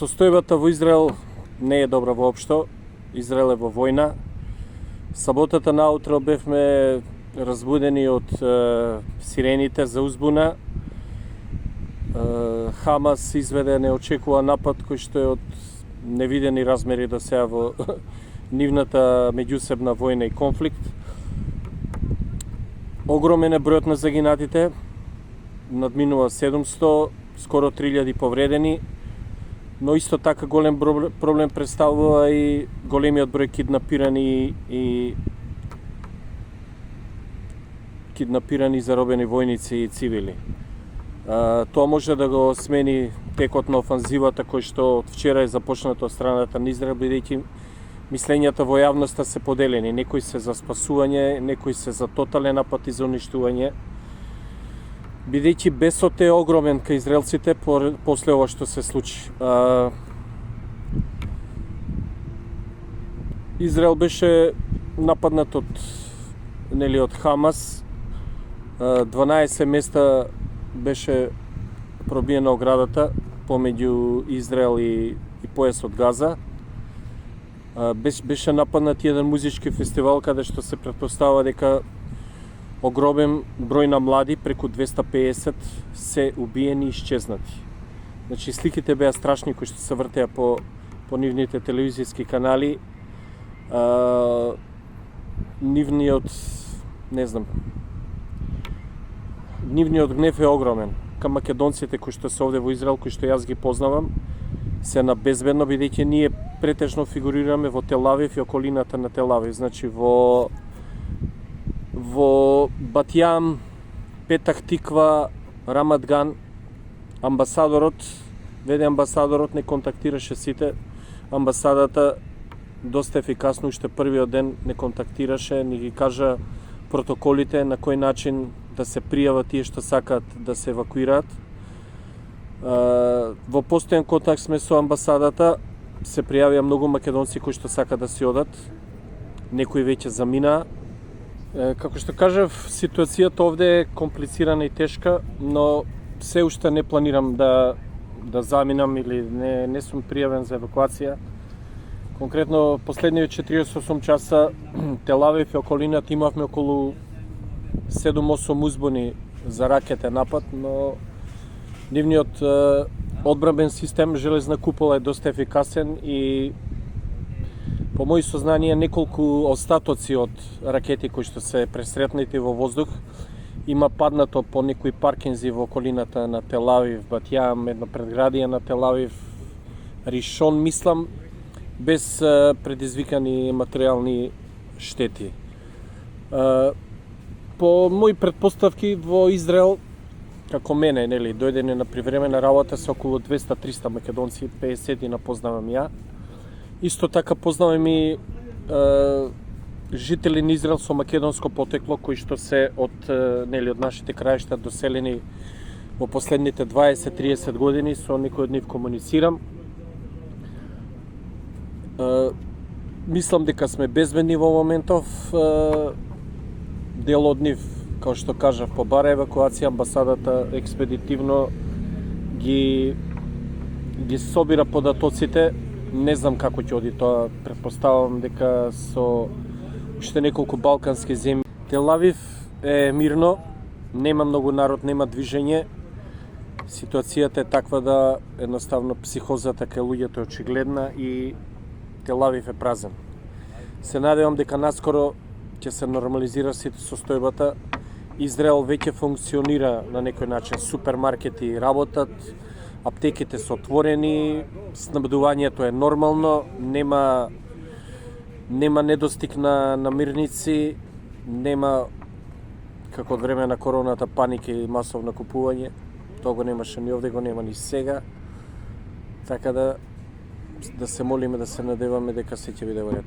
Состојбата во Израел не е добра воопшто. Израел е во војна. Саботата наутро бевме разбудени од сирените за узбуна. Хамас изведе неочекуван напад кој што е од невидени размери до сега во нивната меѓусебна војна и конфликт. Огромен е бројот на загинатите, надминува 700, скоро 3000 повредени, но исто така голем проблем представува и големиот број киднапирани и заробени војници и цивили. Тоа може да го смени текот на офанзивата кој што од вчера е започнато од страната на Израел, бидејќи мислењата во јавноста се поделени. Некои се за спасување, некои се за тотален напад и за уништување. Бидејќи бесот е огромен кај израелците после ова што се случи. Израел беше нападнат од Хамас. 12 места беше пробиена оградата помеѓу Израел и појасот Газа. Беше нападнат еден музички фестивал каде што се претпоставува дека огромен број на млади, преку 250, се убиени и исчезнати. Значи, сликите беа страшни кои што се вртеа по нивните телевизиски канали. Нивниот гнев е огромен кај македонците кои што се овде во Израел, кои што јас ги познавам, се на безбедно, бидејќи ние претежно фигурираме во Тел Авив и околината на Тел Авив. Значи, во Бат Јам, Петах Тиква, Рамат Ган, амбасадорот не контактираше сите. Амбасадата доста ефикасно уште првиот ден не контактираше, не ги кажа протоколите на кој начин да се пријават тие што сакаат да се евакуираат. Во постојан контакт сме со амбасадата, се пријавија многу македонци кои што сакаат да си одат. Некои веќе заминаа. Како што кажав, ситуацијата овде е комплицирана и тешка, но се уште не планирам да заминам или не сум пријавен за евакуација. Конкретно, последниот 48 часа Тел Авив и околината имавме околу 7-8 узбуни за ракетен напад, но нивниот одбранбен систем железна купола е доста ефикасен и по мои сознанија неколку остатоци од ракети кои што се пресретнати во воздух има паднато по некои паркинзи во околината на Тел Авив, Бат Јам, едно предградие на Тел Авив, Ришон, мислам, без предизвикани материјални штети. По мои претпоставки во Израел, како мене, дојдене на привремена работа се околу 200-300 македонци, 50 на познавам ја. Исто така познавам и жители на Израел со македонско потекло кои што се од нашите краишта доселени во последните 20-30 години, со некој од нив комуницирам. Мислам дека сме безбедни во моментов. Дел од нив, како што кажав, побара евакуација, амбасадата експедитивно ги собира податоците. Не знам како ќе оди тоа, претпоставам дека со уште неколку балкански земји. Тел Авив е мирно, нема многу народ, нема движење. Ситуацијата е таква да едноставно психозата кај луѓето е очигледна и Тел Авив е празен. Се надевам дека наскоро ќе се нормализира состојбата. Израел веќе функционира на некој начин, супермаркети работат, аптеките се отворени, снабдувањето е нормално, нема недостиг на намирници, нема како од време на короната паника и масовно купување. Тоа го немаше ни овде, го нема ни сега. Така да се молиме, да се надеваме дека се ќе биде во ред.